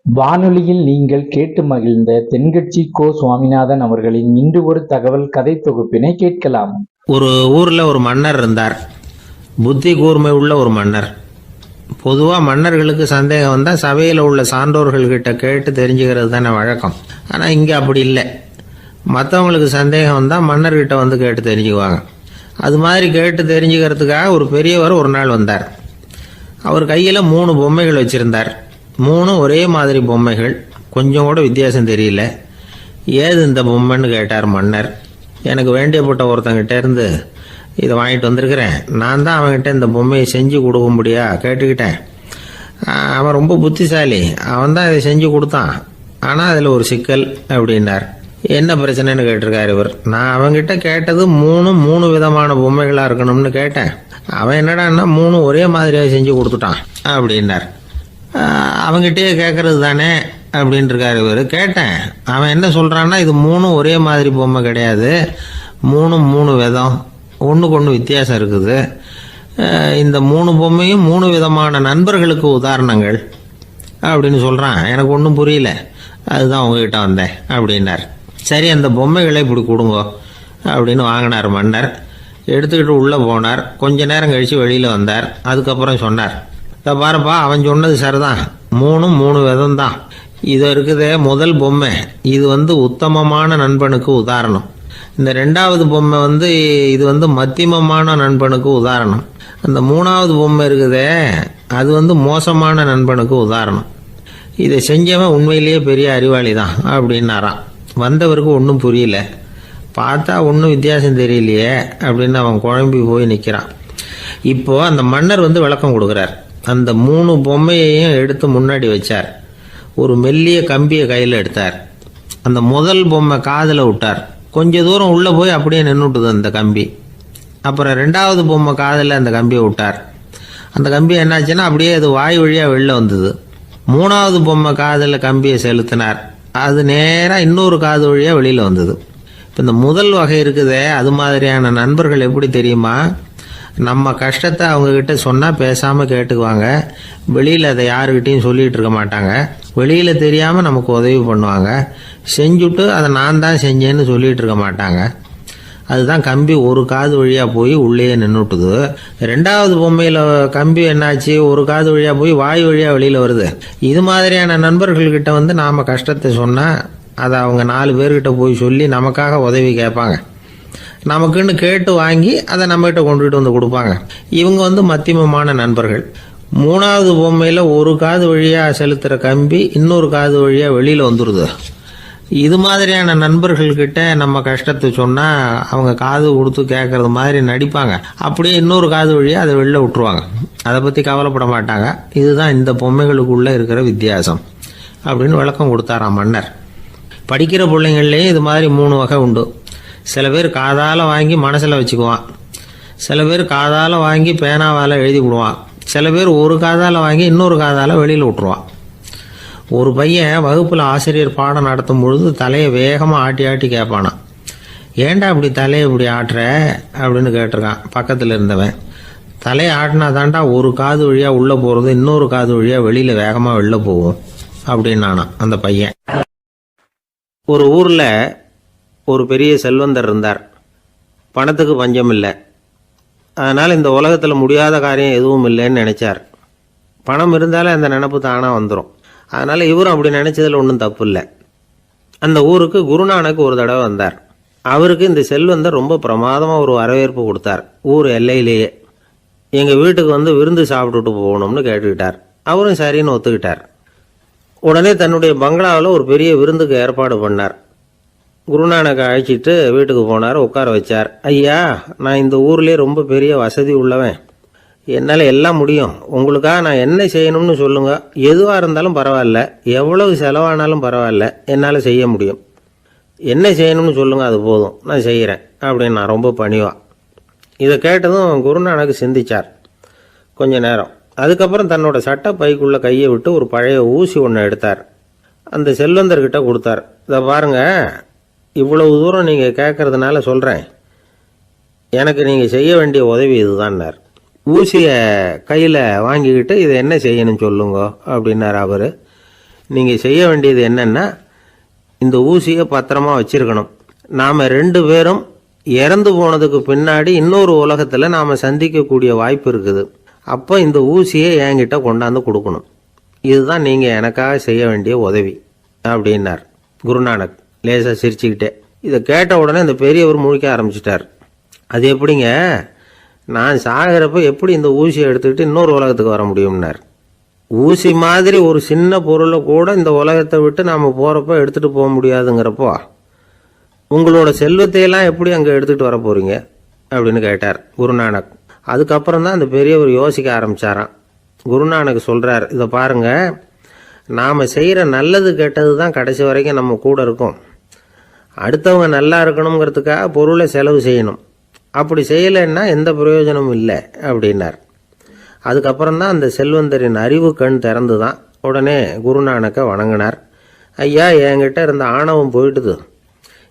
வானொலியில் நீங்கள் கேட்டு மகிழ்ந்த தென்கட்சி கோ. சுவாமிநாதன் அவர்களின் இன்று ஒரு தகவல் கதை தொகுப்பினை கேட்கலாம். ஒரு ஊரில் ஒரு மன்னர் இருந்தார். புத்தி கூர்மை உள்ள ஒரு மன்னர். பொதுவாக மன்னர்களுக்கு சந்தேகம் வந்தால் சபையில் உள்ள சான்றோர்கள்கிட்ட கேட்டு தெரிஞ்சுக்கிறது தானே வழக்கம். ஆனால் இங்கே அப்படி இல்லை. மற்றவங்களுக்கு சந்தேகம் வந்தால் மன்னர்கிட்ட வந்து கேட்டு தெரிஞ்சுக்குவாங்க. அது மாதிரி கேட்டு தெரிஞ்சுக்கிறதுக்காக ஒரு பெரியவர் ஒரு நாள் வந்தார். அவர் கையில் 3 பொம்மைகள் வச்சுருந்தார். 3 ஒரே மாதிரி பொம்மைகள், கொஞ்சம் கூட வித்தியாசம் தெரியல. ஏது இந்த பொம்மைன்னு கேட்டார் மன்னர். எனக்கு வேண்டியப்பட்ட ஒருத்தங்கிட்ட இருந்து இதை வாங்கிட்டு வந்திருக்கிறேன். நான் தான் அவன்கிட்ட இந்த பொம்மையை செஞ்சு கொடுக்க முடியா கேட்டுக்கிட்டேன். அவன் ரொம்ப புத்திசாலி, அவன் தான் இதை செஞ்சு கொடுத்தான். ஆனால் அதில் ஒரு சிக்கல் அப்படின்னார். என்ன பிரச்சனைன்னு கேட்டிருக்காரு இவர். நான் அவன்கிட்ட கேட்டது 3 விதமான பொம்மைகளாக இருக்கணும்னு கேட்டேன். அவன் என்னடான்னா 3 ஒரே மாதிரியாக செஞ்சு கொடுத்துட்டான் அப்படின்னார். அவங்ககிட்டயே கேட்கறது தானே அப்படின்னு இருக்காரு இவர். கேட்டேன், அவன் என்ன சொல்றான்னா இது 3 ஒரே மாதிரி பொம்மை கிடையாது, 3 விதம், ஒன்றுக்கு ஒன்று வித்தியாசம் இருக்குது. இந்த 3 பொம்மையும் 3 விதமான நண்பர்களுக்கு உதாரணங்கள் அப்படின்னு சொல்றான். எனக்கு ஒன்றும் புரியல, அதுதான் உங்ககிட்ட வந்தேன் அப்படின்னார். சரி, அந்த பொம்மைகளை இப்படி கொடுங்க அப்படின்னு வாங்கினார் மன்னர். எடுத்துக்கிட்டு உள்ளே போனார். கொஞ்ச நேரம் கழித்து வெளியில் வந்தார். அதுக்கப்புறம் சொன்னார், இதை பாருப்பா, அவன் சொன்னது சரிதான், 3 விதம் தான். இது இருக்குதே முதல் பொம்மை, இது உத்தமமான நண்பனுக்கு உதாரணம். இந்த 2வது பொம்மை இது மத்தியமமான நண்பனுக்கு உதாரணம். அந்த 3வது பொம்மை இருக்குதே அது மோசமான நண்பனுக்கு உதாரணம். இதை செஞ்சவன் உண்மையிலேயே பெரிய அறிவாளி தான் அப்படின்னாராம். வந்தவருக்கு ஒன்றும் புரியல. பார்த்தா ஒன்றும் வித்தியாசம் தெரியலையே அப்படின்னு அவன் குழம்பி போய் நிற்கிறான். இப்போ அந்த மன்னர் விளக்கம் கொடுக்குறார். அந்த 3 பொம்மையையும் எடுத்து முன்னாடி வச்சார். ஒரு மெல்லிய கம்பியை கையில் எடுத்தார். அந்த முதல் பொம்மை காதில் விட்டார். கொஞ்ச தூரம் உள்ளே போய் அப்படியே நின்றுட்டுது அந்த கம்பி. அப்புறம் 2வது பொம்மை காதில் அந்த கம்பியை விட்டார். அந்த கம்பி என்னாச்சுன்னா அப்படியே அது வாய் வழியாக வெளில வந்தது. 3வது பொம்மை காதில் கம்பியை செலுத்தினார். அது நேராக இன்னொரு காது வழியாக வெளியில் வந்தது. இப்போ இந்த முதல் வகை இருக்குதே, அது மாதிரியான நண்பர்கள் எப்படி தெரியுமா? நம்ம கஷ்டத்தை அவங்கக்கிட்ட சொன்னால் பேசாமல் கேட்டுக்குவாங்க. வெளியில் அதை யாருக்கிட்டையும் சொல்லிகிட்டு இருக்க மாட்டாங்க. வெளியில் தெரியாமல் நமக்கு உதவி பண்ணுவாங்க. செஞ்சுட்டு அதை நான் தான் செஞ்சேன்னு சொல்லிகிட்டு இருக்க மாட்டாங்க. அதுதான் கம்பி ஒரு காது வழியாக போய் உள்ளே நின்றுட்டுது. 2வது பொம்மையில் கம்பி என்னாச்சு, ஒரு காது வழியாக போய் வாய் வழியாக வெளியில் வருது. இது மாதிரியான நண்பர்கள்கிட்ட நாம் கஷ்டத்தை சொன்னால் அதை அவங்க 4 பேர்கிட்ட போய் சொல்லி நமக்காக உதவி கேட்பாங்க. நமக்குன்னு கேட்டு வாங்கி அதை நம்மகிட்ட கொண்டுகிட்டு வந்து கொடுப்பாங்க. இவங்க மத்தியமமான நண்பர்கள். 3வது பொம்மையில் ஒரு காது வழியாக செலுத்துகிற கம்பி இன்னொரு காது வழியாக வெளியில் வந்துடுது. இது மாதிரியான நண்பர்கள்கிட்ட நம்ம கஷ்டத்தை சொன்னால் அவங்க காது கொடுத்து கேட்கறது மாதிரி நடிப்பாங்க. அப்படியே இன்னொரு காது வழியாக அதை வெளில விட்டுருவாங்க. அதை பற்றி கவலைப்பட மாட்டாங்க. இதுதான் இந்த பொம்மைகளுக்குள்ளே இருக்கிற வித்தியாசம் அப்படின்னு விளக்கம் கொடுத்தாராம் மன்னர். படிக்கிற பிள்ளைங்கள்லேயும் இது மாதிரி 3 வகை உண்டு. சில பேர் காதால் வாங்கி மனசில் வச்சுக்குவான். சில பேர் காதால் வாங்கி பேனாவால் எழுதி விடுவான். சில பேர் ஒரு காதால் வாங்கி இன்னொரு காதால் வெளியில் விட்டுருவான். ஒரு பையன் வகுப்பில் ஆசிரியர் பாடம் நடத்தும் பொழுது தலையை வேகமாக ஆட்டி ஆட்டி கேட்பானான். ஏன்டா இப்படி தலையை இப்படி ஆட்டுற அப்படின்னு கேட்டிருக்கான் பக்கத்தில் இருந்தவன். தலையை ஆட்டினா தாண்டா ஒரு காது வழியாக உள்ளே போகிறது, இன்னொரு காது வழியாக வெளியில் வேகமாக வெளில போகும் அப்படின்னானான் அந்த பையன். ஒரு ஊரில் ஒரு பெரிய செல்வந்தர் இருந்தார். பணத்துக்கு பஞ்சம் இல்லை. அதனால் இந்த உலகத்தில் முடியாத காரியம் எதுவும் இல்லைன்னு நினச்சார். பணம் இருந்தாலே அந்த நினப்பு தானாக வந்துடும். அதனால் இவரும் அப்படி நினச்சதில் ஒன்றும் தப்பு இல்லை. அந்த ஊருக்கு குருநானக் ஒரு தடவை வந்தார். அவருக்கு இந்த செல்வந்தர் ரொம்ப பிரமாதமாக ஒரு வரவேற்பு கொடுத்தார். ஊர் எல்லையிலேயே எங்கள் வீட்டுக்கு விருந்து சாப்பிட்டுட்டு போகணும்னு கேட்டுக்கிட்டார். அவரும் சரின்னு ஒத்துக்கிட்டார். உடனே தன்னுடைய பங்களாவில் ஒரு பெரிய விருந்துக்கு ஏற்பாடு பண்ணார். குருநானக்கை அழைச்சிட்டு வீட்டுக்கு போனார். உட்கார வச்சார். ஐயா, நான் இந்த ஊர்லேயே ரொம்ப பெரிய வசதி உள்ளவன். என்னால் எல்லாம் முடியும். உங்களுக்காக நான் என்ன செய்யணும்னு சொல்லுங்கள். எதுவாக இருந்தாலும் பரவாயில்ல, எவ்வளவு செலவானாலும் பரவாயில்ல, என்னால் செய்ய முடியும். என்ன செய்யணும்னு சொல்லுங்கள், அது போதும், நான் செய்கிறேன் அப்படின்னு நான் ரொம்ப பணிவான். இதை கேட்டதும் குருநானக் சிந்திச்சார் கொஞ்ச நேரம். அதுக்கப்புறம் தன்னோட சட்டை பைக்குள்ளே கையை விட்டு ஒரு பழைய ஊசி ஒன்று எடுத்தார். அந்த செல்வந்தர்கிட்ட கொடுத்தார். இதை பாருங்க, இவ்வளவு தூரம் நீங்கள் கேட்கறதுனால சொல்கிறேன், எனக்கு நீங்கள் செய்ய வேண்டிய உதவி இதுதான்னார். ஊசியை கையில் வாங்கிக்கிட்டு இதை என்ன செய்யணும்னு சொல்லுங்க அப்படின்னார் அவர். நீங்கள் செய்ய வேண்டியது என்னன்னா, இந்த ஊசியை பத்திரமா வச்சிருக்கணும். நாம் 2 பேரும் இறந்து போனதுக்கு பின்னாடி இன்னொரு உலகத்தில் நாம் சந்திக்கக்கூடிய வாய்ப்பு இருக்குது. அப்போ இந்த ஊசியை என்கிட்ட கொண்டாந்து கொடுக்கணும். இதுதான் நீங்கள் எனக்காக செய்ய வேண்டிய உதவி அப்படின்னார் குருநானக் லேசாக சிரிச்சுக்கிட்டே. இதை கேட்ட உடனே இந்த பெரியவர் முழிக்க ஆரம்பிச்சிட்டார். அது எப்படிங்க, நான் சாகிறப்ப எப்படி இந்த ஊசியை எடுத்துக்கிட்டு இன்னொரு உலகத்துக்கு வர முடியும்னார். ஊசி மாதிரி ஒரு சின்ன பொருளை கூட இந்த உலகத்தை விட்டு நாம் போகிறப்ப எடுத்துகிட்டு போக முடியாதுங்கிறப்போ உங்களோட செல்வத்தையெல்லாம் எப்படி அங்கே எடுத்துகிட்டு வர போகிறீங்க அப்படின்னு கேட்டார் குருநானக். அதுக்கப்புறம் தான் அந்த பெரியவர் யோசிக்க ஆரம்பித்தாராம். குருநானக் சொல்கிறார், இதை பாருங்க, நாம் செய்கிற நல்லது கெட்டது தான் கடைசி வரைக்கும் நம்ம கூட இருக்கும். அடுத்தவங்க நல்லா இருக்கணுங்கிறதுக்காக பொருளை செலவு செய்யணும். அப்படி செய்யலைன்னா எந்த பிரயோஜனமும் இல்லை அப்படின்னார். அதுக்கப்புறம் தான் அந்த செல்வந்தரின் அறிவு கண் திறந்து தான் உடனே குருநானக்கை வணங்கினார். ஐயா, என்கிட்ட இருந்த ஆணவம் போயிட்டுது,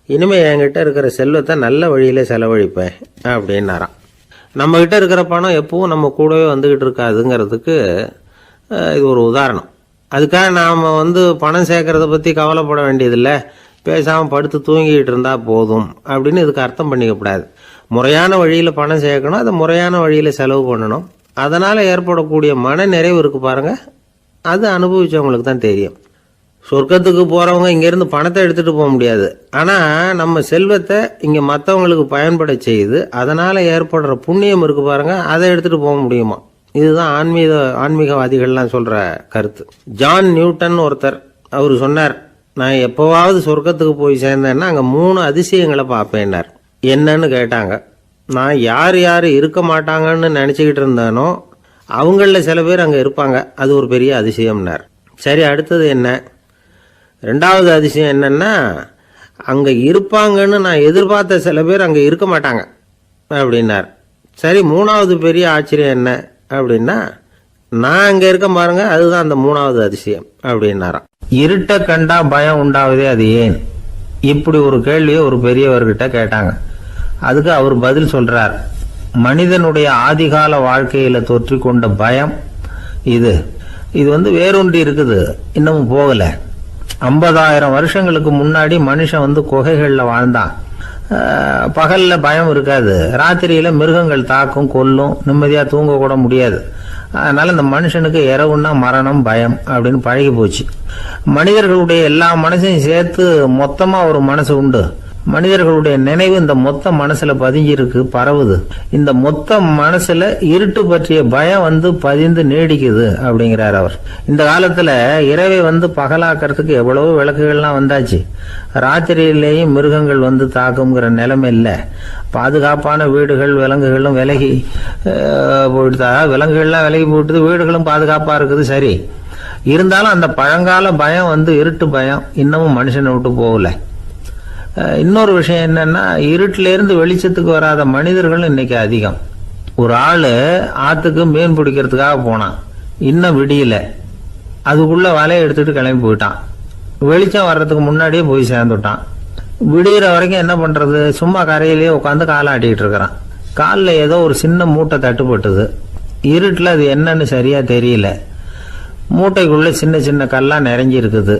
இனிமேல் என்கிட்ட இருக்கிற செல்வத்தை நல்ல வழியில் செலவழிப்பேன் அப்படின்னாராம். நம்மகிட்ட இருக்கிற பணம் எப்பவும் நம்ம கூடவே வந்துக்கிட்டு இருக்காதுங்கிறதுக்கு இது ஒரு உதாரணம். அதுக்காக நாம் பணம் சேர்க்கறத பற்றி கவலைப்பட வேண்டியதில்லை, பேசாமல் படுத்து தூங்கிக்கிட்டு இருந்தால் போதும் அப்படின்னு இதுக்கு அர்த்தம் பண்ணிக்கப்படாது. முறையான வழியில் பணம் சேர்க்கணும், அதை முறையான வழியில் செலவு பண்ணணும். அதனால் ஏற்படக்கூடிய மன நிறைவு இருக்கு பாருங்க, அது அனுபவிச்சவங்களுக்கு தான் தெரியும். சொர்க்கத்துக்கு போகிறவங்க இங்கேருந்து பணத்தை எடுத்துகிட்டு போக முடியாது. ஆனால் நம்ம செல்வத்தை இங்கே மற்றவங்களுக்கு பயன்பட செய்து அதனால் ஏற்படுற புண்ணியம் இருக்கு பாருங்க, அதை எடுத்துகிட்டு போக முடியுமா. இதுதான் ஆன்மீகவாதிகள்லாம் சொல்கிற கருத்து. ஜான் நியூட்டன் ஒருத்தர், அவர் சொன்னார், நான் எப்போவாவது சொர்க்கத்துக்கு போய் சேர்ந்தேன்னா அங்கே 3 அதிசயங்களை பார்ப்பேன்னார். என்னன்னு கேட்டாங்க. நான் யார் யார் இருக்க மாட்டாங்கன்னு நினச்சிக்கிட்டு இருந்தானோ அவங்களில் சில பேர் அங்கே இருப்பாங்க, அது ஒரு பெரிய அதிசயம்னார். சரி, அடுத்தது என்ன? 2வது அதிசயம் என்னன்னா, அங்கே இருப்பாங்கன்னு நான் எதிர்பார்த்த சில பேர் அங்கே இருக்க மாட்டாங்க அப்படின்னார். சரி, 3வது பெரிய ஆச்சரியம் என்ன அப்படின்னா, நான் அங்கே இருக்க பாருங்க, அதுதான் அந்த 3வது அதிசயம் அப்படின்னாராம். இருட்ட கண்டா பயம் உண்டாவதே அது ஏன்? இப்படி ஒரு கேள்வியை ஒரு பெரியவர்கிட்ட கேட்டாங்க. அதுக்கு அவர் பதில் சொல்றார், மனிதனுடைய ஆதிகால வாழ்க்கையில தொற்றி கொண்ட பயம் இது வேரூன்றி இருக்குது, இன்னமும் போகல. 50,000 வருஷங்களுக்கு முன்னாடி மனுஷன் குகைகள்ல வாழ்ந்தான். பகல்ல பயம் இருக்காது, ராத்திரியில மிருகங்கள் தாக்கும், கொல்லும், நிம்மதியா தூங்க கூட முடியாது. அதனால இந்த மனுஷனுக்கு இரவுன்னா மரணம், பயம் அப்படின்னு பழகி போச்சு. மனிதர்களுடைய எல்லா மனசையும் சேர்த்து மொத்தமா ஒரு மனசு உண்டு. மனிதர்களுடைய நினைவு இந்த மொத்த மனசுல பதிஞ்சிருக்கு, பரவுது. இந்த மொத்த மனசுல இருட்டு பற்றிய பயம் பதிந்து நீடிக்குது அப்படிங்கிறார் அவர். இந்த காலத்துல இரவை பகலாக்கிறதுக்கு எவ்வளவு விளக்குகள்லாம் வந்தாச்சு. ராத்திரியிலேயும் மிருகங்கள் தாக்குங்கிற நிலைமை இல்லை. பாதுகாப்பான வீடுகள், விலங்குகளும் விலகி போயிட்டு, விலங்குகள்லாம் விலகி போயிட்டு, வீடுகளும் பாதுகாப்பா இருக்குது. சரி, இருந்தாலும் அந்த பழங்கால பயம் இருட்டு பயம் இன்னமும் மனுஷனை விட்டு போகல. இன்னொரு விஷயம் என்னன்னா, இருட்டில இருந்து வெளிச்சத்துக்கு வராத மனிதர்கள் இன்னைக்கு அதிகம். ஒரு ஆளு ஆத்துக்கு மீன் பிடிக்கிறதுக்காக போனான், இன்னும் விடியல, அதுக்குள்ள வலையை எடுத்துட்டு கிளம்பி போயிட்டான். வெளிச்சம் வர்றதுக்கு முன்னாடியே போய் சேர்ந்துட்டான். விடிகிற வரைக்கும் என்ன பண்றது, சும்மா கரையிலேயே உட்காந்து காலாட்டிட்டு இருக்கிறான். காலில் ஏதோ ஒரு சின்ன மூட்டை தட்டுப்பட்டுது. இருட்டில் அது என்னன்னு சரியா தெரியல. மூட்டைக்குள்ள சின்ன சின்ன கல்லா நிறைஞ்சி இருக்குது.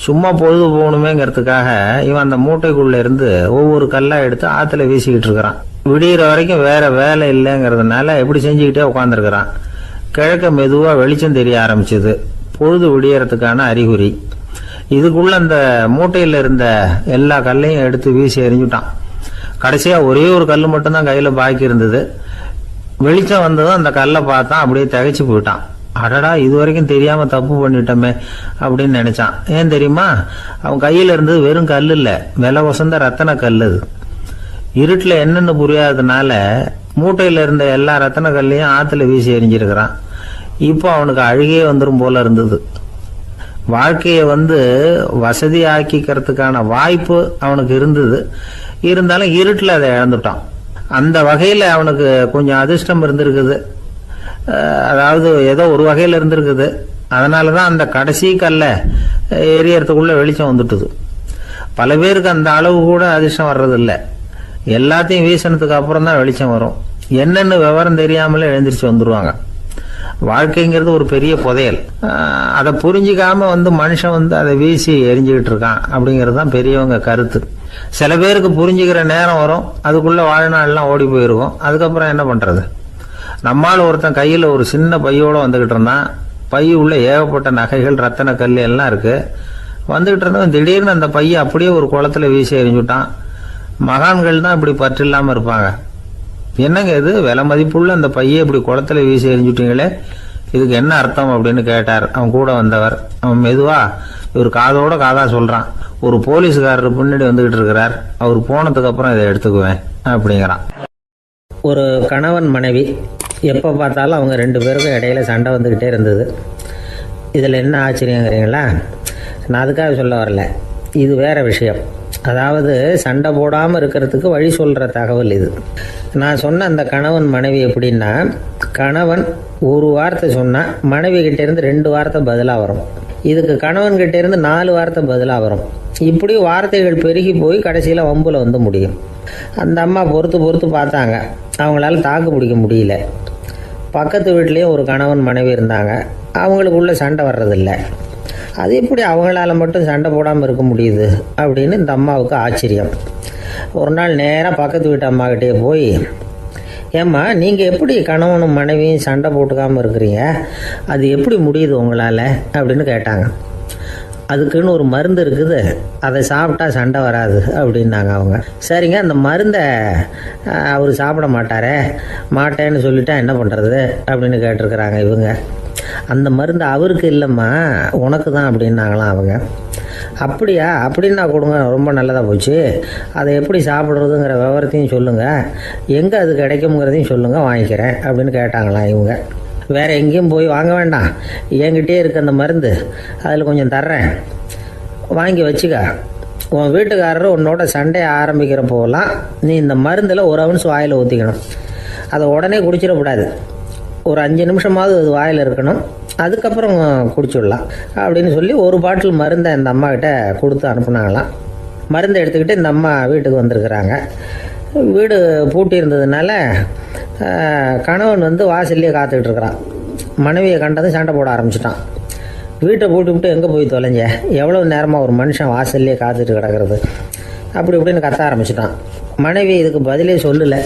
சும்மா பொழுது போகணுமேங்கிறதுக்காக இவன் அந்த மூட்டைக்குள்ள இருந்து ஒவ்வொரு கல்லா எடுத்து ஆத்துல வீசிக்கிட்டு இருக்கிறான். விடிகிற வரைக்கும் வேற வேலை இல்லைங்கிறதுனால எப்படி செஞ்சுக்கிட்டே உட்காந்துருக்கிறான். கிழக்க மெதுவா வெளிச்சம் தெரிய ஆரம்பிச்சது, பொழுது விடியறதுக்கான அறிகுறி. இதுக்குள்ள அந்த மூட்டையில இருந்த எல்லா கல்லையும் எடுத்து வீசி எறிஞ்சுட்டான். கடைசியா ஒரே ஒரு கல் மட்டும்தான் கையில பாக்கி இருந்தது. வெளிச்சம் வந்ததும் அந்த கல்லை பார்த்தான், அப்படியே திகைச்சு போயிட்டான். அடடா, இது வரைக்கும் தெரியாம தப்பு பண்ணிட்டோமே அப்படின்னு நினைச்சான். ஏன் தெரியுமா, அவன் கையில இருந்தது வெறும் கல் இல்ல, விலை வசந்த ரத்தன கல். அது இருட்டுல என்னன்னு புரியாததுனால மூட்டையில இருந்த எல்லா ரத்தன கல்லையும் ஆத்துல வீசி எறிஞ்சிருக்கிறான். இப்போ அவனுக்கு அழுகையே வந்துடும் போல இருந்தது. வாழ்க்கைய வசதி ஆக்கிக்கிறதுக்கான வாய்ப்பு அவனுக்கு இருந்தது, இருந்தாலும் இருட்டுல அதை இழந்துட்டான். அந்த வகையில அவனுக்கு கொஞ்சம் அதிர்ஷ்டம் இருந்திருக்குது. அதாவது ஏதோ ஒரு வகையில இருந்திருக்குது. அதனாலதான் அந்த கடைசி கல்ல எரியறதுக்குள்ள வெளிச்சம் வந்துட்டுது. பல பேருக்கு அந்த அளவு கூட அதிர்ஷ்டம் வர்றது இல்லை. எல்லாத்தையும் வீசினதுக்கு அப்புறம் தான் வெளிச்சம் வரும். என்னன்னு விவரம் தெரியாமலே எழுந்திரிச்சு வந்துருவாங்க. வாழ்க்கைங்கிறது ஒரு பெரிய புதையல். அதை புரிஞ்சிக்காம மனுஷன் அதை வீசி எரிஞ்சுக்கிட்டு இருக்கான் அப்படிங்கிறது தான் பெரியவங்க கருத்து. சில பேருக்கு புரிஞ்சுக்கிற நேரம் வரும், அதுக்குள்ள வாழ்நாள்லாம் ஓடி போயிருக்கும். அதுக்கப்புறம் என்ன பண்றது? நம்மால் ஒருத்தன் கையில் ஒரு சின்ன பையோட வந்துகிட்டு இருந்தான். பை உள்ள ஏகப்பட்ட நகைகள், ரத்தன கல் எல்லாம் இருக்கு. வந்துகிட்டு இருந்தவன் திடீர்னு அந்த பையை அப்படியே ஒரு குளத்துல வீசி எறிஞ்சுட்டான். மகான்கள் தான் இப்படி பற்று இல்லாம இருப்பாங்க. என்னங்க இது, விலை மதிப்புள்ள அந்த பையை இப்படி குளத்துல வீசி எறிஞ்சுட்டீங்களே, இதுக்கு என்ன அர்த்தம் அப்படின்னு கேட்டார் அவன் கூட வந்தவர். அவன் மெதுவா இவர் காதோட காதா சொல்றான், ஒரு போலீஸ்காரர் பின்னாடி வந்துகிட்டு இருக்கிறார், அவர் போனதுக்கு அப்புறம் இதை எடுத்துக்குவேன் அப்படிங்கிறான். ஒரு கணவன் மனைவி எப்போ பார்த்தாலும் அவங்க 2 பேருக்கும் இடையில சண்டை வந்துக்கிட்டே இருந்தது. இதில் என்ன ஆச்சரியங்கிறீங்களா? நான் அதுக்காக சொல்ல வரல, இது வேற விஷயம். அதாவது சண்டை போடாமல் இருக்கிறதுக்கு வழி சொல்கிற தகவல் இது. நான் சொன்ன அந்த கணவன் மனைவி எப்படின்னா, கணவன் ஒரு வார்த்தை சொன்னால் மனைவி கிட்டேருந்து 2 வார்த்தை பதிலாக வரும். இதுக்கு கணவன் கிட்டேருந்து 4 வார்த்தை பதிலாக வரும். இப்படி வார்த்தைகள் பெருகி போய் கடைசியில் வம்புல முடியும். அந்த அம்மா பொறுத்து பார்த்தாங்க, அவங்களால தாக்கு பிடிக்க முடியல. பக்கத்து வீட்லேயும் ஒரு கணவன் மனைவி இருந்தாங்க, அவங்களுக்குள்ள சண்டை வர்றதில்லை. அது எப்படி அவங்களால மட்டும் சண்டை போடாமல் இருக்க முடியுது அப்படின்னு இந்த அம்மாவுக்கு ஆச்சரியம். ஒரு நாள் நேராக பக்கத்து வீட்டு அம்மாக்கிட்டே போய், ஏம்மா நீங்கள் எப்படி கணவனும் மனைவியும் சண்டை போட்டுக்காமல் இருக்கிறீங்க, அது எப்படி முடியுது உங்களால் அப்படின்னு கேட்டாங்க. அதுக்குன்னு ஒரு மருந்து இருக்குது, அதை சாப்பிட்டா சண்டை வராது அப்படின்னாங்க அவங்க. சரிங்க, அந்த மருந்தை அவர் சாப்பிட மாட்டேன்னு சொல்லிட்டா என்ன பண்ணுறது அப்படின்னு கேட்டிருக்கிறாங்க இவங்க. அந்த மருந்து அவருக்கு இல்லைம்மா, உனக்கு தான் அப்படின்னாங்களாம் அவங்க. அப்படியா, அப்படின்னா கொடுங்க, ரொம்ப நல்லதாக போச்சு. அதை எப்படி சாப்பிட்றதுங்கிற விவரத்தையும் சொல்லுங்கள், எங்கே அது கிடைக்குங்கிறதையும் சொல்லுங்கள், வாங்கிக்கிறேன் அப்படின்னு கேட்டாங்களாம் இவங்க. வேறு எங்கேயும் போய் வாங்க வேண்டாம், என்கிட்டே இருக்க அந்த மருந்து அதில் கொஞ்சம் தர்றேன், வாங்கி வச்சுக்க. உன் வீட்டுக்காரர் உன்னோட சண்டையை ஆரம்பிக்கிறப்போலாம் நீ இந்த மருந்தில் 1 ounce வாயில் ஊற்றிக்கணும். அதை உடனே குடிச்சிடக்கூடாது, ஒரு 5 நிமிஷமாவது அது வாயில் இருக்கணும், அதுக்கப்புறம் குடிச்சிடலாம் அப்படின்னு சொல்லி ஒரு பாட்டில் மருந்தை இந்த அம்மா கிட்ட கொடுத்து அனுப்புனாங்களாம். மருந்தை எடுத்துக்கிட்டு இந்த அம்மா வீட்டுக்கு வந்திருக்கிறாங்க. வீடு பூட்டி இருந்ததுனால கணவன் வாசல்லையே காத்துக்கிட்டு இருக்கிறான். மனைவியை கண்டதும் சண்டை போட ஆரம்பிச்சிட்டான். வீட்டை பூட்டி விட்டு எங்கே போய் தொலைஞ்ச, எவ்வளோ நேரமாக ஒரு மனுஷன் வாசல்லையே காத்துட்டு கிடக்கிறது அப்படி இப்படின்னு கத்த ஆரம்பிச்சிட்டான். மனைவி இதுக்கு பதிலே சொல்லலை.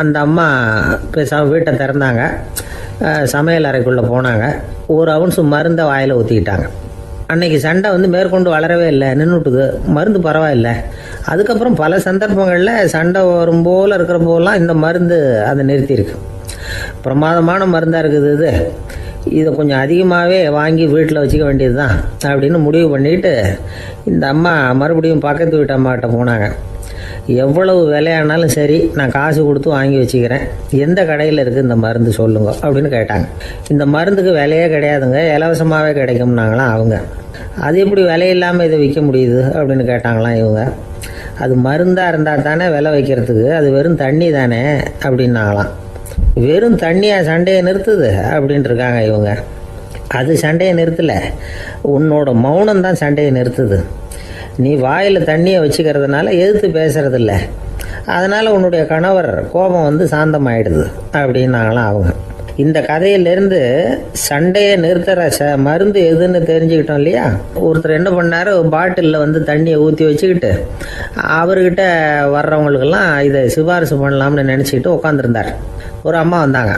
அந்த அம்மா பேசாமல் வீட்டை திறந்தாங்க, சமையல் அறைக்குள்ளே போனாங்க, 1 ounce மருந்தை வாயில் ஊற்றிக்கிட்டாங்க. அன்னைக்கு சண்டை மேற்கொண்டு வளரவே இல்லை, நின்றுட்டுது. மருந்து பரவாயில்லை. அதுக்கப்புறம் பல சந்தர்ப்பங்களில் சண்டை வரும் போல் இருக்கிற போலாம் இந்த மருந்து அதை நிறுத்தியிருக்கு. பிரமாதமான மருந்தாக இருக்குது இதை கொஞ்சம் அதிகமாகவே வாங்கி வீட்டில் வச்சுக்க வேண்டியது தான் அப்படின்னு முடிவு பண்ணிட்டு இந்த அம்மா மறுபடியும் பக்கத்து வீட்டு அம்மாக்கிட்ட போனாங்க. எவ்வளவு விலையானாலும் சரி, நான் காசு கொடுத்து வாங்கி வச்சுக்கிறேன், எந்த கடையில் இருக்குது இந்த மருந்து சொல்லுங்க அப்படின்னு கேட்டாங்க. இந்த மருந்துக்கு விலையே கிடையாதுங்க, இலவசமாகவே கிடைக்கும்னாங்களாம் அவங்க. அது எப்படி விலையில்லாமல் இதை விற்க முடியுது அப்படின்னு கேட்டாங்களாம் இவங்க. அது மருந்தாக இருந்தால் தானே விலை வைக்கிறதுக்கு, அது வெறும் தண்ணி தானே அப்படின்னாங்களாம். வெறும் தண்ணியாக சண்டையை நிறுத்துது அப்படின்ட்டு இருக்காங்க இவங்க. அது சண்டையை நிறுத்தலை, உன்னோட மௌனம் தான் சண்டையை நிறுத்துது. நீ வாயில் தண்ணியை வச்சுக்கிறதுனால எதிர்த்து பேசுறதில்ல, அதனால் உன்னுடைய கணவர் கோபம் சாந்தமாயிடுது அப்படின்னாங்களாம் அவங்க. இந்த கதையிலேருந்து சண்டையை நிறுத்துற மருந்து எதுன்னு தெரிஞ்சுக்கிட்டோம் இல்லையா? ஒருத்தர் என்ன பண்ணார், பாட்டிலில் தண்ணியை ஊற்றி வச்சுக்கிட்டு அவர்கிட்ட வர்றவங்களுக்கெல்லாம் இதை சிபாரிசு பண்ணலாம்னு நினச்சிக்கிட்டு உட்காந்துருந்தார். ஒரு அம்மா வந்தாங்க.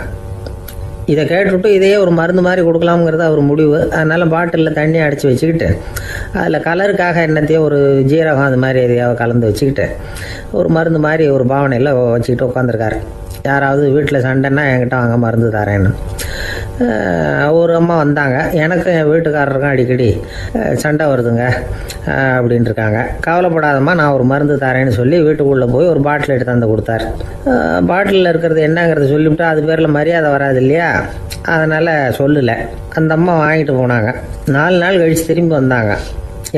இதை கேட்டுவிட்டு இதையே ஒரு மருந்து மாதிரி கொடுக்கலாம்ங்கிறது அவர் முடிவு. அதனால் பாட்டிலில் தண்ணி அடித்து வச்சுக்கிட்டு அதில் கலருக்காக என்னத்தையோ ஒரு ஜீரகம் அது மாதிரி எதையாவது கலந்து வச்சுக்கிட்டு ஒரு மருந்து மாதிரி ஒரு பாவனையில் வச்சுக்கிட்டு உட்காந்துருக்காரு. யாராவது வீட்டில் சண்டைன்னா என்கிட்ட வாங்க மருந்து தரேன்னு. ஒரு அம்மா வந்தாங்க, எனக்கும் என் வீட்டுக்காரருக்கும் அடிக்கடி சண்டை வருதுங்க அப்படின்ட்டு இருக்காங்க. கவலைப்படாதம்மா, நான் ஒரு மருந்து தரேன்னு சொல்லி வீட்டுக்குள்ளே போய் ஒரு பாட்டில் எடுத்து வந்து கொடுத்தாரு. பாட்டிலில் இருக்கிறது என்னங்கிறத சொல்லிவிட்டா அது பேரில் மரியாதை வராது இல்லையா, அதனால் சொல்லலை. அந்த அம்மா வாங்கிட்டு போனாங்க. 4 நாள் கழித்து திரும்பி வந்தாங்க.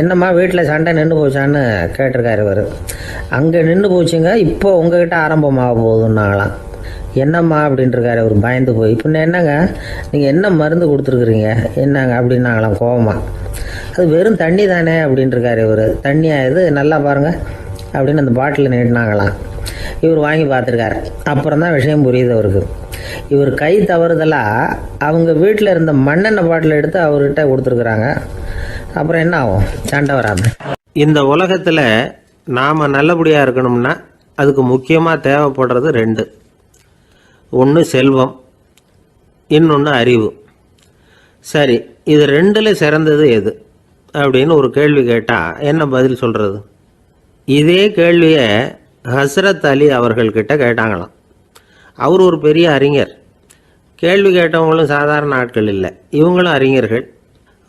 என்னம்மா வீட்டில் சண்டை நின்று போச்சான்னு கேட்டிருக்காரு இவர். அங்கே நின்று போச்சுங்க, இப்போ உங்ககிட்ட ஆரம்பமாக போகுதுன்னாங்களாம். என்னம்மா அப்படின்ட்டுருக்காரு அவர் பயந்து போய். பின்ன என்னங்க, நீங்கள் என்ன மருந்து கொடுத்துருக்குறீங்க என்னங்க அப்படின்னாங்களாம் கோபமாக. அது வெறும் தண்ணி தானே அப்படின்ட்டுருக்காரு இவர். தண்ணியாக இது நல்லா பாருங்கள் அப்படின்னு அந்த பாட்டிலில் நீட்டினாங்களாம். இவர் வாங்கி பார்த்துருக்காரு. அப்புறம் தான் விஷயம் புரியுது அவருக்கு. இவர் கை தவறுதலாக அவங்க வீட்டில் இருந்த மண்ணெண்ணெய் பாட்டில் எடுத்து அவர்கிட்ட கொடுத்துருக்குறாங்க. அப்புறம் என்ன ஆகும்? சண்டை வராது. இந்த உலகத்தில் நாம் நல்லபடியாக இருக்கணும்னா அதுக்கு முக்கியமாக தேவைப்படுறது 2. ஒன்று செல்வம், இன்னொன்று அறிவு. சரி, இது 2ல் சிறந்தது எது அப்படின்னு ஒரு கேள்வி கேட்டால் என்ன பதில் சொல்கிறது? இதே கேள்வியை ஹஸ்ரத் அலி அவர்கள்கிட்ட கேட்டாங்களாம். அவர் ஒரு பெரிய அறிஞர். கேள்வி கேட்டவங்களும் சாதாரண ஆட்கள் இல்லை, இவங்களும் அறிஞர்கள்.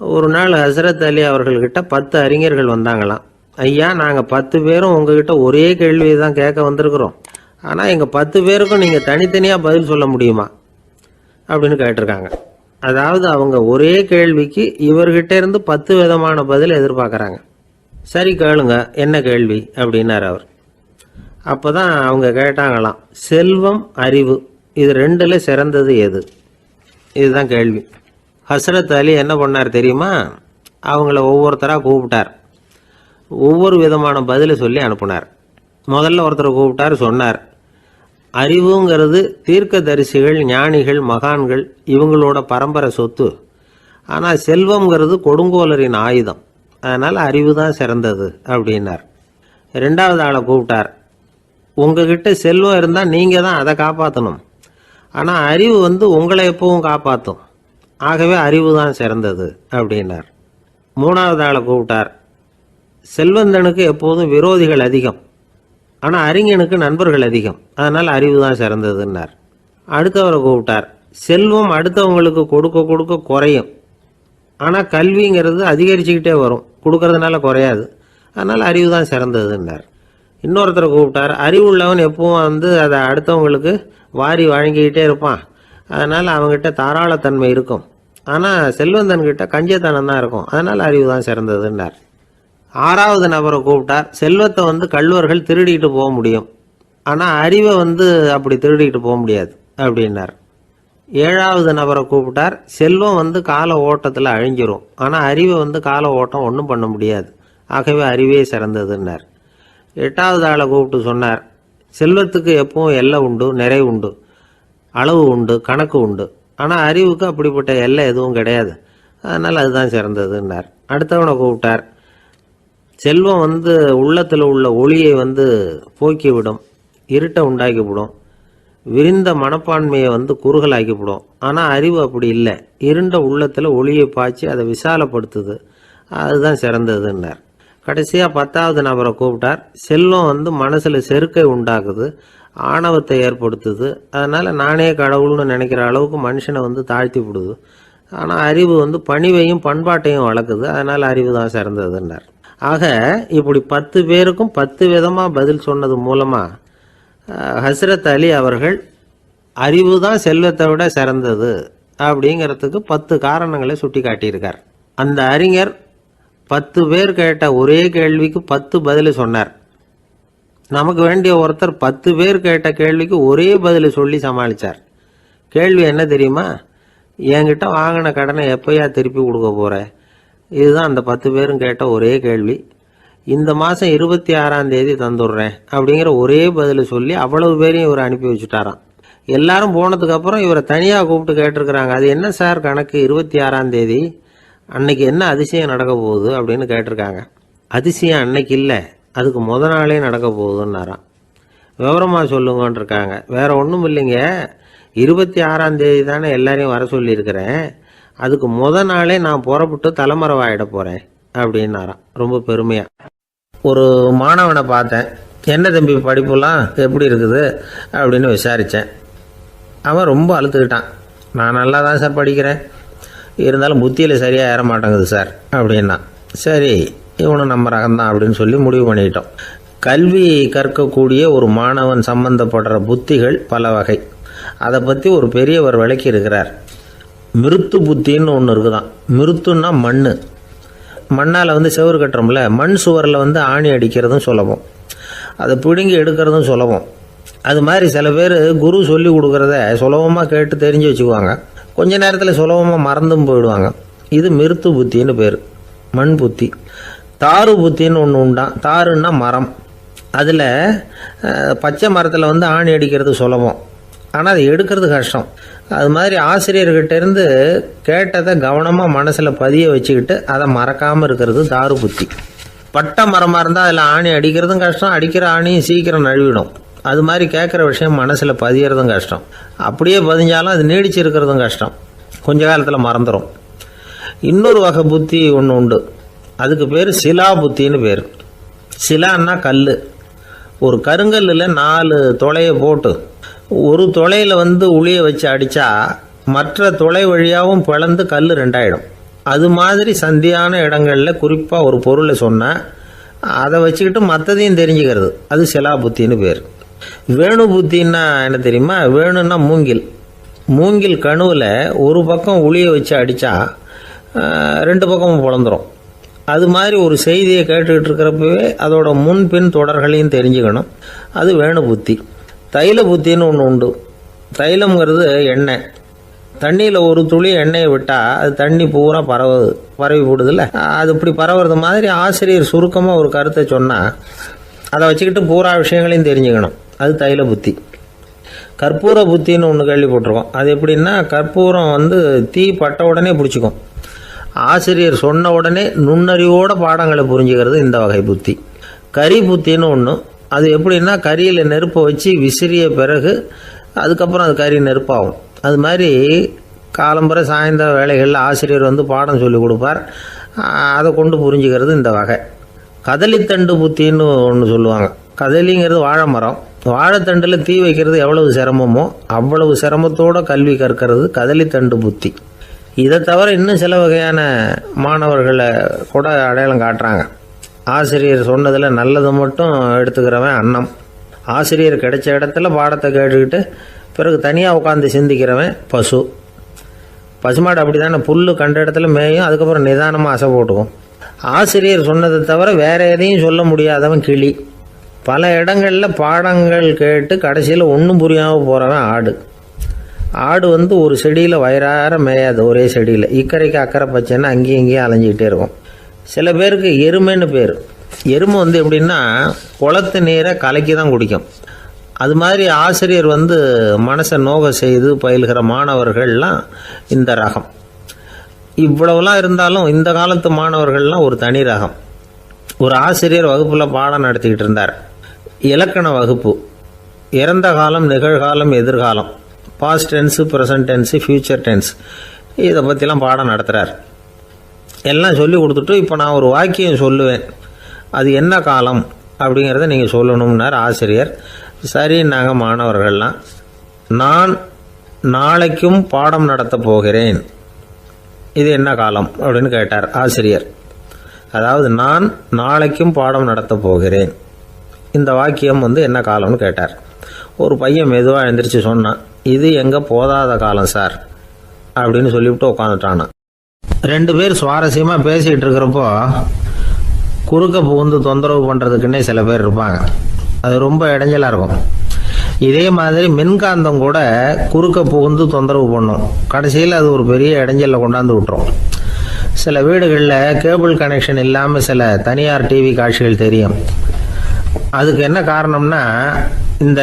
ஒரு நாள் ஹஸ்ரத் அலி அவர்கள்கிட்ட 10 அறிஞர்கள் வந்தாங்களாம். ஐயா, நாங்கள் 10 பேரும் உங்ககிட்ட ஒரே கேள்வியை தான் கேட்க வந்திருக்கிறோம், ஆனால் எங்கள் 10 பேருக்கும் நீங்கள் தனித்தனியாக பதில் சொல்ல முடியுமா அப்படின்னு கேட்டிருக்காங்க. அதாவது அவங்க ஒரே கேள்விக்கு இவர்கிட்ட இருந்து 10 விதமான பதில் எதிர்பார்க்குறாங்க. சரி கேளுங்க, என்ன கேள்வி அப்படின்னார் அவர். அப்போ தான் அவங்க கேட்டாங்களாம், செல்வம் அறிவு இது 2ல் சிறந்தது எது? இதுதான் கேள்வி. ஹஸ்ரத் அலி என்ன பண்ணார் தெரியுமா? அவங்கள ஒவ்வொருத்தராக கூப்பிட்டார், ஒவ்வொரு விதமான பதிலை சொல்லி அனுப்புனார். முதல்ல ஒருத்தரை கூப்பிட்டார், சொன்னார், அறிவுங்கிறது தீர்க்கதரிசிகள், ஞானிகள், மகான்கள் இவங்களோட பரம்பரை சொத்து. ஆனால் செல்வம்ங்கிறது கொடுங்கோலரின் ஆயுதம், அதனால் அறிவு தான் சிறந்தது அப்படின்னார். 2வது ஆளை கூப்பிட்டார், உங்ககிட்ட செல்வம் இருந்தால் நீங்கள் தான் அதை காப்பாற்றணும், ஆனால் அறிவு உங்களை எப்பவும் காப்பாற்றும், ஆகவே அறிவு தான் சிறந்தது அப்படின்னார். 3வது ஆளை கூப்பிட்டார், செல்வந்தனுக்கு எப்போதும் விரோதிகள் அதிகம், ஆனால் அறிஞனுக்கு நண்பர்கள் அதிகம், அதனால் அறிவு தான் சிறந்ததுன்னார். அடுத்தவரை கூப்பிட்டார், செல்வம் அடுத்தவங்களுக்கு கொடுக்க கொடுக்க குறையும், ஆனால் கல்விங்கிறது அதிகரிச்சுக்கிட்டே வரும், கொடுக்கறதுனால குறையாது, அதனால் அறிவு தான் சிறந்ததுன்னார். இன்னொருத்தரை கூப்பிட்டார், அறிவுள்ளவன் எப்பவும் அதை அடுத்தவங்களுக்கு வாரி வழங்கிக்கிட்டே இருப்பான், அதனால் அவங்ககிட்ட தாராளத்தன்மை இருக்கும், ஆனால் செல்வந்தன்கிட்ட கஞ்சத்தனம் தான் இருக்கும், அதனால் அறிவு தான் சிறந்ததுன்னார். 6வது நபரை கூப்பிட்டார், செல்வத்தை கள்வர்கள் திருடிட்டு போக முடியும், ஆனால் அறிவை அப்படி திருடிட்டு போக முடியாது அப்படின்னார். 7வது நபரை கூப்பிட்டார், செல்வம் கால ஓட்டத்தில் அழிஞ்சிரும், ஆனால் அறிவை கால ஓட்டம் ஒன்றும் பண்ண முடியாது, ஆகவே அறிவே சிறந்ததுன்னார். 8வது ஆளை கூப்பிட்டு சொன்னார், செல்வத்துக்கு எப்பவும் எல்லை உண்டு, நிறை உண்டு, அளவு உண்டு, கணக்கு உண்டு, ஆனால் அறிவுக்கு அப்படிப்பட்ட எல்லை எதுவும் கிடையாது, அதனால் அதுதான் சிறந்ததுன்னார். அடுத்தவனை கூப்பிட்டார், செல்வம் உள்ளத்தில் உள்ள ஒளியை போக்கிவிடும், இருட்டை உண்டாக்கிவிடும், விரிந்த மனப்பான்மையை குறுகலாக்கிவிடும், ஆனால் அறிவு அப்படி இல்லை, இருண்ட உள்ளத்தில் ஒளியை பாய்ச்சி அதை விசாலப்படுத்துது, அதுதான் சிறந்ததுன்னார். கடைசியாக 10வது நபரை கூப்பிட்டார், செல்வம் மனசில் செருக்கை உண்டாக்குது, ஆணவத்தை ஏற்படுத்துது, அதனால் நானே கடவுள்னு நினைக்கிற அளவுக்கு மனுஷனை தாழ்த்தி விடுது, ஆனால் அறிவு பணிவையும் பண்பாட்டையும் வளர்க்குது, அதனால் அறிவு தான் சிறந்ததுன்னார். ஆக இப்படி 10 பேருக்கும் 10 விதமாக பதில் சொன்னது மூலமாக ஹஸ்ரத் அலி அவர்கள் அறிவு தான் செல்வத்தை விட சிறந்தது அப்படிங்கிறதுக்கு 10 காரணங்களை சுட்டி காட்டியிருக்கார். அந்த அறிஞர் 10 பேர் கேட்ட ஒரே கேள்விக்கு 10 பதில் சொன்னார். நமக்கு வேண்டிய ஒருத்தர் 10 பேர் கேட்ட கேள்விக்கு ஒரே பதில் சொல்லி சமாளித்தார். கேள்வி என்ன தெரியுமா? என்கிட்ட வாங்கின கடனை எப்போயா திருப்பி கொடுக்க போகிற? இதுதான் அந்த 10 பேரும் கேட்ட ஒரே கேள்வி. இந்த மாதம் 26ஆம் தேதி தந்துடுறேன் அப்படிங்கிற ஒரே பதில் சொல்லி அவ்வளவு பேரையும் இவர் அனுப்பி வச்சுட்டாராம். எல்லாரும் போனதுக்கப்புறம் இவரை தனியாக கூப்பிட்டு கேட்டிருக்கிறாங்க, அது என்ன சார் கணக்கு 26ஆம் தேதி, அன்னைக்கு என்ன அதிசயம் நடக்க போகுது அப்படின்னு கேட்டிருக்காங்க. அதிசயம் அன்னைக்கு இல்லை, அதுக்கு நாளே நடக்க போகுதுன்னாராம். விவரமாக சொல்லுங்கன்னு இருக்காங்க. வேற ஒன்றும் இல்லைங்க, 26ஆம் தேதி தானே எல்லாரையும் வர சொல்லியிருக்கிறேன், அதுக்கு நாளே நான் புறப்பட்டு தலைமறைவாயிட போகிறேன் அப்படின்னாராம் ரொம்ப பெருமையாக. ஒரு மாணவனை பார்த்தேன், என்ன தம்பி படிப்புலாம் எப்படி இருக்குது அப்படின்னு விசாரித்தேன். அவன் ரொம்ப அழுத்துக்கிட்டான். நான் நல்லா தான் சார் படிக்கிறேன், இருந்தாலும் புத்தியில் சரியாக ஏற மாட்டேங்குது சார் அப்படின்னா. சரி, இவனும் நம்ம ரகம்தான் அப்படின்னு சொல்லி முடிவு பண்ணிக்கிட்டோம். கல்வி கற்கக்கூடிய ஒரு மாணவன் சம்பந்தப்படுற புத்திகள் பல வகை. அதை பற்றி ஒரு பெரியவர் விளக்கி இருக்கிறார். மிருத்து புத்தின்னு ஒன்று இருக்குதான். மிருத்துன்னா மண்ணால் செவுறு கட்டுறோம்ல, மண் சுவரில் ஆணி அடிக்கிறதும் சுலபம், அதை பிடுங்கி எடுக்கிறதும் சுலபம். அது மாதிரி சில பேர் குரு சொல்லி கொடுக்குறத சுலபமாக கேட்டு தெரிஞ்சு வச்சுக்குவாங்க, கொஞ்ச நேரத்தில் சுலபமாக மறந்தும் போயிடுவாங்க. இது மிருத்து புத்தின்னு பேர், மண் புத்தி. தாரு புத்தின்னு ஒன்று உண்டான். தாருன்னா மரம், அதில் பச்சை மரத்தில் ஆணி அடிக்கிறது சுலபம், ஆனால் அதை எடுக்கிறது கஷ்டம். அது மாதிரி ஆசிரியர்கிட்ட இருந்து கேட்டதை கவனமாக மனசில் பதிய வச்சுக்கிட்டு அதை மறக்காமல் இருக்கிறது தாரு புத்தி. பட்டை மரமாக இருந்தால் அதில் ஆணி அடிக்கிறதும் கஷ்டம், அடிக்கிற ஆணியும் சீக்கிரம் நழுவிடும். அது மாதிரி கேட்குற விஷயம் மனசில் பதியறதும் கஷ்டம். அப்படியே பதிஞ்சாலும் அது நீடிச்சு இருக்கிறதும் கஷ்டம், கொஞ்ச காலத்தில் மறந்துடும். இன்னொரு வகை புத்தி ஒன்று உண்டு, அதுக்கு பேர் சிலா புத்தின்னு பேர். சிலான்னா கல். ஒரு கருங்கல்லில் 4 துளையை போட்டு ஒரு துளையில் உளியை வச்சு அடித்தா மற்ற துளை வழியாகவும் பிளந்து கல் 2 ஆகிடும். அது மாதிரி சந்தியான இடங்களில் குறிப்பாக ஒரு பொருளை சொன்னால் அதை வச்சுக்கிட்டு மற்றதையும் தெரிஞ்சுக்கிறது, அது சிலா புத்தின்னு பேர். வேணு புத்தின்னா என்ன தெரியுமா? வேணுன்னா மூங்கில் கணுவில் ஒரு பக்கம் உளியை வச்சு அடித்தா 2 பக்கமும் பிளந்துடும். அது மாதிரி ஒரு செய்தியை கேட்டுக்கிட்டு இருக்கிறப்பவே அதோட முன்பின் தொடர்களையும் தெரிஞ்சுக்கணும், அது வேணு புத்தி. தைல புத்தின்னு ஒன்று உண்டு. தைலம்ங்கிறது எண்ணெய். தண்ணியில் ஒரு துளி எண்ணெயை விட்டால் அது தண்ணி பூரா பரவி போடுதில்ல, அது இப்படி பரவுறது மாதிரி ஆசிரியர் சுருக்கமாக ஒரு கருத்தை சொன்னால் அதை வச்சுக்கிட்டு பூரா விஷயங்களையும் தெரிஞ்சுக்கணும், அது தைல புத்தி. கற்பூர புத்தின்னு ஒன்று கேள்விப்பட்டிருக்கோம். அது எப்படின்னா, கற்பூரம் தீ பட்ட உடனே பிடிச்சிக்கும். ஆசிரியர் சொன்ன உடனே நுண்ணறிவோட பாடங்களை புரிஞ்சுக்கிறது இந்த வகை புத்தி. கரி புத்தின்னு ஒன்று. அது எப்படின்னா, கரியில் நெருப்பை வச்சு விசிறிய பிறகு அதுக்கப்புறம் அது கறி நெருப்பாகும். அது மாதிரி காலம்பரை சாயந்தர வேலைகளில் ஆசிரியர் பாடம் சொல்லி கொடுப்பார், அதை கொண்டு புரிஞ்சுக்கிறது இந்த வகை. கதலித்தண்டு புத்தின்னு ஒன்று சொல்லுவாங்க. கதலிங்கிறது வாழை மரம். வாழைத்தண்டில் தீ வைக்கிறது எவ்வளவு சிரமமோ அவ்வளவு சிரமத்தோடு கல்வி கற்கிறது கதலித்தண்டு புத்தி. இதை தவிர இன்னும் சில வகையான மாணவர்களை கூட அடையாளம் காட்டுறாங்க. ஆசிரியர் சொன்னதில் நல்லதை மட்டும் எடுத்துக்கிறவன் அன்னம். ஆசிரியர் கிடைச்ச இடத்துல பாடத்தை கேட்டுக்கிட்டு பிறகு தனியாக உட்காந்து சிந்திக்கிறவன் பசு. பசுமாடு அப்படி தானே, புல் கண்ட இடத்துல மேயும், அதுக்கப்புறம் நிதானமாக அசை போட்டுக்கும். ஆசிரியர் சொன்னதை தவிர வேற எதையும் சொல்ல முடியாதவன் கிளி. பல இடங்களில் பாடங்கள் கேட்டு கடைசியில் ஒன்றும் புரியாமல் போகிறவன் ஆடு. ஆடு ஒரு செடியில் வயிறார மேயாது, ஒரே செடியில். இக்கரைக்கு அக்கறை பச்சைன்னா அங்கேயும் இங்கேயும் அலைஞ்சிக்கிட்டே இருக்கும். சில பேருக்கு எருமைன்னு பேர். எருமை எப்படின்னா குளத்து நீரை கலக்கி தான் குடிக்கும். அது மாதிரி ஆசிரியர் மனசை நோக செய்து பயில்கிற மாணவர்கள்லாம் இந்த ரகம். இவ்வளவுலாம் இருந்தாலும் இந்த காலத்து மாணவர்கள்லாம் ஒரு தனி ரகம். ஒரு ஆசிரியர் வகுப்பில் பாடம் நடத்திக்கிட்டு இருந்தார். இலக்கண வகுப்பு. இறந்த காலம், நிகழ்காலம், எதிர்காலம், past tense, present tense, future tense, இதை பற்றிலாம் பாடம் நடத்துகிறார். எல்லாம் சொல்லி கொடுத்துட்டு இப்போ நான் ஒரு வாக்கியம் சொல்லுவேன், அது என்ன காலம் அப்படிங்கிறத நீங்கள் சொல்லணும்னார் ஆசிரியர். சரி, நாங்கள் மாணவர்கள்லாம், நான் நாளைக்கும் பாடம் நடத்த போகிறேன், இது என்ன காலம் அப்படின்னு கேட்டார் ஆசிரியர். அதாவது நான் நாளைக்கும் பாடம் நடத்த போகிறேன், இந்த வாக்கியம் என்ன காலம்னு கேட்டார். ஒரு பையன் மெதுவாக எழுந்திரிச்சு சொன்னான், இது எங்கள் போதாத காலம் சார் அப்படின்னு சொல்லிவிட்டு உட்காந்துட்டானா. 2 பேர் சுவாரஸ்யமாக பேசிகிட்டு இருக்கிறப்போ குறுக்க புகுந்து தொந்தரவு பண்ணுறதுக்குன்னே சில பேர் இருப்பாங்க. அது ரொம்ப இடைஞ்சலாக இருக்கும். இதே மாதிரி மின்காந்தம் கூட குறுக்க புகுந்து தொந்தரவு பண்ணும். கடைசியில் அது ஒரு பெரிய இடைஞ்சலில் கொண்டாந்து விட்டுரும். சில வீடுகளில் கேபிள் கனெக்ஷன் இல்லாமல் சில தனியார் டிவி காட்சிகள் தெரியும். அதுக்கு என்ன காரணம்னா இந்த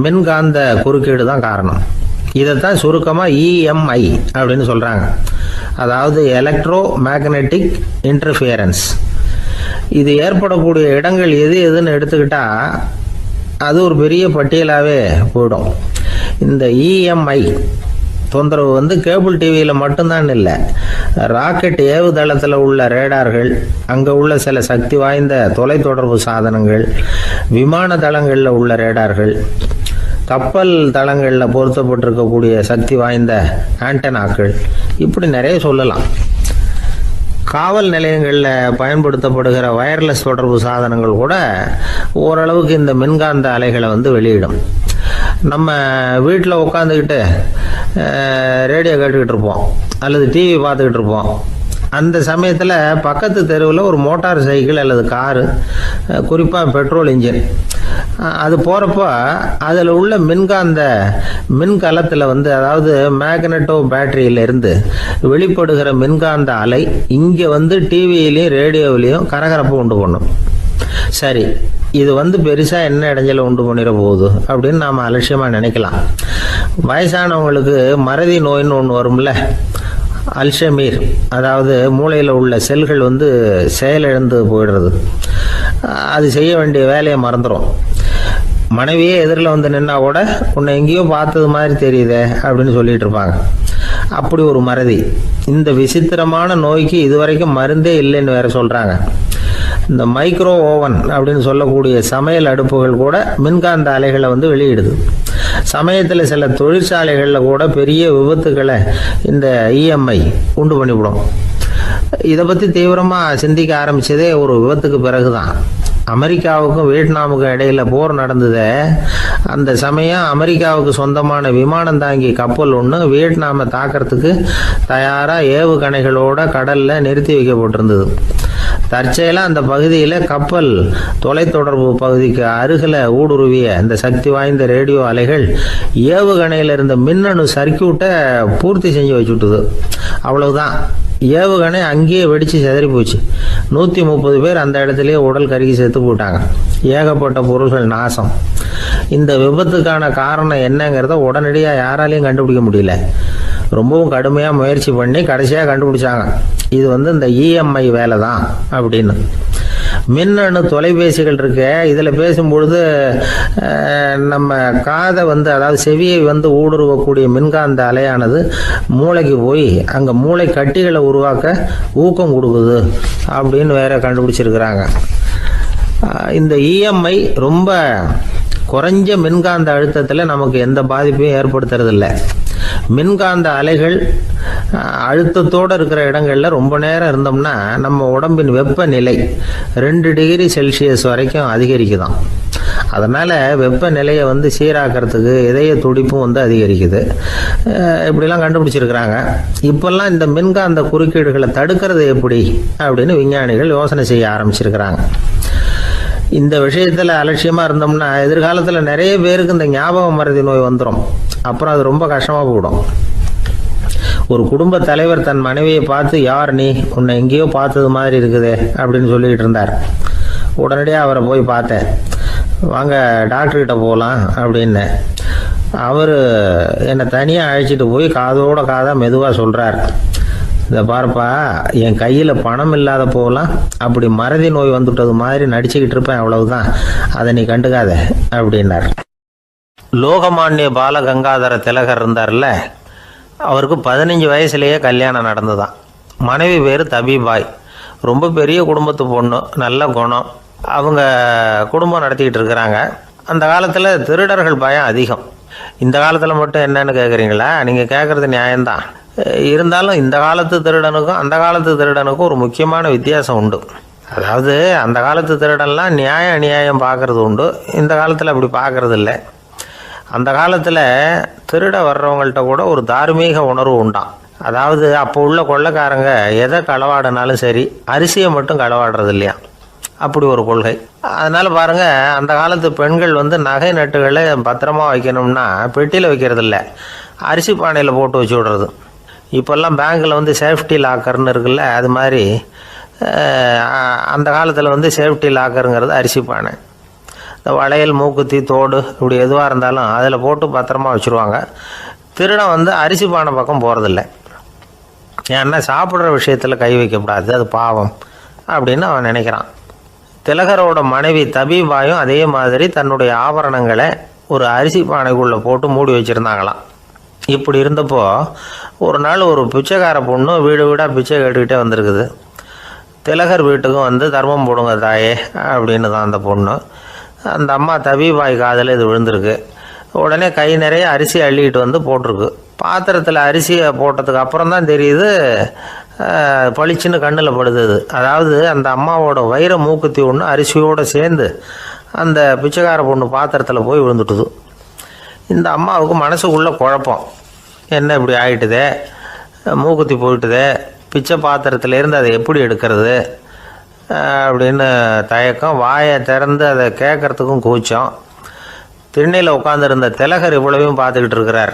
மின்காந்த குறுக்கீடு தான் காரணம். இதைத்தான் சுருக்கமாக இஎம்ஐ அப்படின்னு சொல்கிறாங்க. அதாவது எலக்ட்ரோ மேக்னெட்டிக் இன்டர்ஃபியரன்ஸ். இது ஏற்படக்கூடிய இடங்கள் எது எதுன்னு எடுத்துக்கிட்டா அது ஒரு பெரிய பட்டியலாகவே போயிடும். இந்த இஎம்ஐ தொந்தரவு கேபிள் டிவியில் மட்டும்தான் இல்லை, ராக்கெட் ஏவுதளத்தில் உள்ள ரேடார்கள், அங்கே உள்ள சில சக்தி வாய்ந்த தொலைத்தொடர்பு சாதனங்கள், விமான தளங்களில் உள்ள ரேடார்கள், கப்பல் தளங்களில் பொருத்தப்பட்டிருக்கக்கூடிய சக்தி வாய்ந்த ஆண்டனாக்கள், இப்படி நிறைய சொல்லலாம். காவல் நிலையங்களில் பயன்படுத்தப்படுகிற வயர்லெஸ் தொடர்பு சாதனங்கள் கூட ஓரளவுக்கு இந்த மின்காந்த அலைகளை வெளியிடும். நம்ம வீட்டில் உட்காந்துக்கிட்டு ரேடியோ கேட்டுக்கிட்டு இருப்போம் அல்லது டிவி பார்த்துக்கிட்டு இருப்போம். அந்த சமயத்தில் பக்கத்து தெருவில் ஒரு மோட்டார் சைக்கிள் அல்லது காரு, குறிப்பாக பெட்ரோல் இன்ஜின், அது போகிறப்போ அதில் உள்ள மின்கலத்தில் அதாவது மேக்னட்டோ பேட்டரியிலிருந்து வெளிப்படுகிற மின்காந்த அலை இங்கே டிவியிலையும் ரேடியோவிலையும் கரகரப்பை உண்டு பண்ணும். சரி, இது வந்து பெருசாக என்ன இடைஞ்சலை உண்டு பண்ணிட போகுது அப்படின்னு நாம் அலட்சியமாக நினைக்கலாம். வயசானவங்களுக்கு மறதி நோயின்னு ஒன்று வரும்ல, அல்ஷமீர், அதாவது மூளையில் உள்ள செல்கள் வந்து செயலிழந்து போயிடுறது. அது செய்ய வேண்டிய வேலையை மறந்துடும். மனைவியே எதிரில் வந்து நின்னா கூட உன்னை எங்கேயோ பார்த்தது மாதிரி தெரியுதே அப்படின்னு சொல்லிட்டு இருப்பாங்க. அப்படி ஒரு மறதி. இந்த விசித்திரமான நோய்க்கு இதுவரைக்கும் மருந்தே இல்லைன்னு வேற சொல்றாங்க. இந்த மைக்ரோ ஓவன் அப்படின்னு சொல்லக்கூடிய சமையல் அடுப்புகள் கூட மின்காந்த அலைகளை வந்து வெளியிடுது. சமயத்தில் சில தொழிற்சாலைகளில் கூட பெரிய விபத்துக்களை இந்த இஎம்ஐ உண்டு பண்ணிவிடும். இதை பற்றி தீவிரமாக சிந்திக்க ஆரம்பித்ததே ஒரு விபத்துக்கு பிறகு தான். அமெரிக்காவுக்கும் வியட்நாமுக்கும் இடையில போர் நடந்தது. அந்த சமயம் அமெரிக்காவுக்கு சொந்தமான விமானம் தாங்கி கப்பல் ஒன்று வியட்நாமை தாக்கிறதுக்கு தயாராக ஏவுகணைகளோட கடலில் நிறுத்தி வைக்கப்பட்டிருந்தது. தற்செயலாக அந்த பகுதியில் கப்பல் தொலைத்தொடர்பு பகுதிக்கு அருகில் ஊடுருவிய இந்த சக்தி வாய்ந்த ரேடியோ அலைகள் ஏவுகணையில் இருந்த மின்னணு சர்க்கியூட்டை பூர்த்தி செஞ்சு வச்சுட்டுது. அவ்வளவுதான், ஏவுகணை அங்கேயே வெடித்து சிதறி போச்சு. 130 பேர் அந்த இடத்துலயே உடல் கருகி செத்து போட்டாங்க. ஏகப்பட்ட பொருள்கள் நாசம். இந்த விபத்துக்கான காரணம் என்னங்கிறத உடனடியாக யாராலையும் கண்டுபிடிக்க முடியல. ரொம்பவும் கடுமையாக முயற்சி பண்ணி கடைசியாக கண்டுபிடிச்சாங்க, இது வந்து இந்த இஎம்ஐ வேலை தான் அப்படின்னு. மின்னணு தொலைபேசிகள் இருக்கு. இதில் பேசும்பொழுது நம்ம காதை வந்து, அதாவது செவியை வந்து ஊடுருவக்கூடிய மின்காந்த அலையானது மூளைக்கு போய் அங்கே மூளை கட்டிகளை உருவாக்க ஊக்கம் கொடுக்குது அப்படின்னு வேற கண்டுபிடிச்சிருக்கிறாங்க. இந்த இஎம்ஐ ரொம்ப குறைஞ்ச மின்காந்த அழுத்தத்தில் நமக்கு எந்த பாதிப்பையும் ஏற்படுத்துறதில்லை. மின்காந்த அலைகள் அழுத்தத்தோடு இருக்கிற இடங்களில் ரொம்ப நேரம் இருந்தோம்னா நம்ம உடம்பின் வெப்பநிலை 2 டிகிரி செல்சியஸ் வரைக்கும் அதிகரிக்குதாம். அதனால் வெப்பநிலையை வந்து சீராக்கிறதுக்கு இதய துடிப்பும் வந்து அதிகரிக்குது. இப்படிலாம் கண்டுபிடிச்சிருக்கிறாங்க. இப்போல்லாம் இந்த மின்காந்த குறுக்கீடுகளை தடுக்கிறது எப்படி அப்படின்னு விஞ்ஞானிகள் யோசனை செய்ய ஆரம்பிச்சிருக்கிறாங்க. இந்த விஷயத்தில் அலட்சியமாக இருந்தோம்னா எதிர்காலத்தில் நிறைய பேருக்கு இந்த ஞாபக மறதி நோய் வந்துடும். அப்புறம் அது ரொம்ப கஷ்டமாக போயிடும். ஒரு குடும்ப தலைவர் தன் மனைவியை பார்த்து, யார் நீ, உன்னை எங்கேயோ பார்த்தது மாதிரி இருக்குதே அப்படின்னு சொல்லிக்கிட்டு இருந்தார். உடனடியாக அவரை போய் பார்த்தேன். வாங்க டாக்டர்கிட்ட போகலாம் அப்படின்னு. அவர் என்னை தனியாக அழைச்சிட்டு போய் காதோட காதாக மெதுவாக சொல்கிறார், இதை பார்ப்பா, என் கையில் பணம் இல்லாத போகலாம் அப்படி மறதி நோய் வந்துட்டது மாதிரி நடிச்சுக்கிட்டு இருப்பேன், அவ்வளவுதான், அதை நீ கண்டுக்காத அப்படின்னார். லோகமானிய பால கங்காதர திலகர் இருந்தார்ல, அவருக்கு 15 வயசுலேயே கல்யாணம் நடந்துதான். மனைவி பேர் தபிபாய். ரொம்ப பெரிய குடும்பத்து பொண்ணு, நல்ல குணம். அவங்க குடும்பம் நடத்திக்கிட்டு இருக்கிறாங்க. அந்த காலத்தில் திருடர்கள் பயம் அதிகம். இந்த காலத்தில் மட்டும் என்னன்னு கேட்குறீங்களா? நீங்கள் கேட்குறது நியாயம்தான். இருந்தாலும் இந்த காலத்து திருடனுக்கும் அந்த காலத்து திருடனுக்கும் ஒரு முக்கியமான வித்தியாசம் உண்டு. அதாவது அந்த காலத்து திருடன்லாம் நியாயம் அநியாயம் பார்க்கறது உண்டு, இந்த காலத்தில் அப்படி பார்க்கறது இல்லை. அந்த காலத்தில் திருட வர்றவங்கள்ட்ட கூட ஒரு தார்மீக உணர்வு உண்டாம். அதாவது அப்போ உள்ள கொள்ளைக்காரங்க எதை களவாடினாலும் சரி, அரிசியை மட்டும் களவாடுறது இல்லையா, அப்படி ஒரு கொள்கை. அதனால் பாருங்கள், அந்த காலத்து பெண்கள் வந்து நகை நட்டுகளை பத்திரமா வைக்கணும்னா பெட்டியில் வைக்கிறது இல்லை, அரிசி பானையில் போட்டு வச்சு விடுறது. இப்போல்லாம் பேங்க்கில் வந்து சேஃப்டி லாக்கர்னு இருக்குல்ல, அது மாதிரி அந்த காலத்தில் வந்து சேஃப்டி லாக்கருங்கிறது அரிசி பானை. இந்த வளையல், மூக்குத்தி, தோடு இப்படி எதுவாக இருந்தாலும் அதில் போட்டு பத்திரமா வச்சுருவாங்க. திருடன் வந்து அரிசி பானை பக்கம் போகிறதில்ல. ஏன்னா சாப்பிட்ற விஷயத்தில் கை வைக்கக்கூடாது, அது பாவம் அப்படின்னு அவன் நினைக்கிறான். திலகரோட மனைவி தபிபாயும் அதே மாதிரி தன்னுடைய ஆபரணங்களை ஒரு அரிசி பானைக்குள்ளே போட்டு மூடி வச்சுருந்தாங்களாம். இப்படி இருந்தப்போ ஒரு நாள் ஒரு பிச்சைக்கார பொண்ணு வீடு வீடாக பிச்சை கேட்டுக்கிட்டே வந்திருக்குது. திலகர் வீட்டுக்கும் வந்து தர்மம் போடுங்க தாயே அப்படின்னு தான் அந்த பொண்ணு. அந்த அம்மா தபிபாய் காதில் இது விழுந்திருக்கு. உடனே கை நிறைய அரிசி அள்ளிக்கிட்டு வந்து போட்டிருக்கு. பாத்திரத்தில் அரிசியை போட்டதுக்கு அப்புறம் தான் தெரியுது, பளிச்சுன்னு கண்ணில் படுது. அதாவது அந்த அம்மாவோட வைர மூக்குத்தி ஒன்று அரிசியோடு சேர்ந்து அந்த பிச்சைக்கார பொண்ணு பாத்திரத்தில் போய் விழுந்துட்டுது. இந்த அம்மாவுக்கு மனசுக்குள்ளே குழப்பம், என்ன இப்படி ஆகிட்டுதே, மூக்குத்தி போயிட்டுதே, பிச்சை பாத்திரத்துலேருந்து அதை எப்படி எடுக்கிறது அப்படின்னு தயக்கம். வாயை திறந்து அதை கேட்கறதுக்கும் கூச்சம். திண்ணையில் உட்காந்துருந்த திலகர் இவ்வளவையும் பார்த்துக்கிட்டு இருக்கிறார்.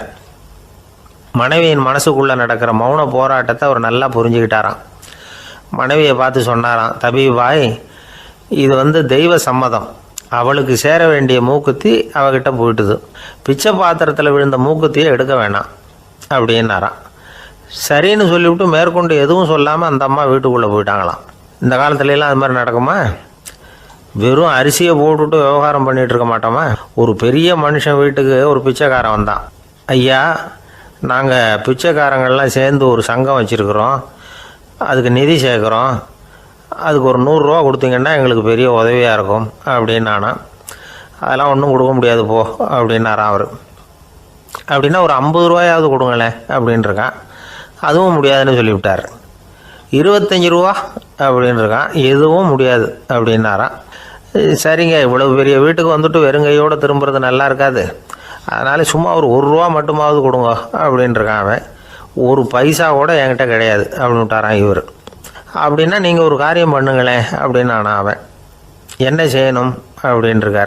மனைவியின் மனசுக்குள்ளே நடக்கிற மௌன போராட்டத்தை அவர் நல்லா புரிஞ்சுக்கிட்டாராம். மனைவியை பார்த்து சொன்னாராம், தபிபாய், இது வந்து தெய்வ சம்மதம். அவளுக்கு சேர வேண்டிய மூக்குத்தி அவகிட்ட போயிட்டுது. பிச்சை பாத்திரத்தில் விழுந்த மூக்குத்தியை எடுக்க வேணாம் அப்படின்னாராம். சரின்னு சொல்லிவிட்டு மேற்கொண்டு எதுவும் சொல்லாமல் அந்த அம்மா வீட்டுக்குள்ளே போயிட்டாங்களாம். இந்த காலத்துலலாம் அது மாதிரி நடக்குமா? வெறும் அரிசியை போட்டுவிட்டு விவகாரம் பண்ணிகிட்டு இருக்க மாட்டோமா? ஒரு பெரிய மனுஷன் வீட்டுக்கு ஒரு பிச்சைக்காரன் வந்தான். ஐயா, நாங்கள் பிச்சைக்காரங்கள்லாம் சேர்ந்து ஒரு சங்கம் வச்சுருக்குறோம், அதுக்கு நிதி சேர்க்குறோம், அதுக்கு ஒரு 100 ரூபா கொடுத்தீங்கன்னா எங்களுக்கு பெரிய உதவியாக இருக்கும் அப்படின்னானா. அதெல்லாம் ஒன்றும் கொடுக்க முடியாது போ அப்படின்னாரான் அவர். அப்படின்னா ஒரு 50 ரூபாயாவது கொடுங்களேன் அப்படின்ட்டுருக்கான். அதுவும் முடியாதுன்னு சொல்லிவிட்டார். 25 ரூபா அப்படின்னு இருக்கான். எதுவும் முடியாது அப்படின்னாரான். சரிங்க, இவ்வளவு பெரிய வீட்டுக்கு வந்துட்டு வெறுங்கையோடு திரும்புறது நல்லா இருக்காது, அதனால சும்மா ஒரு 1 ரூபா மட்டுமாவது கொடுங்க அப்படின்ட்டுருக்கான் அவன். 1 பைசா கூட என்கிட்ட கிடையாது அப்படின்னு விட்டாரான் இவர். அப்படின்னா நீங்கள் ஒரு காரியம் பண்ணுங்களேன் அப்படின்னானா அவன். என்ன செய்யணும் அப்படின்ட்டுருக்கார்.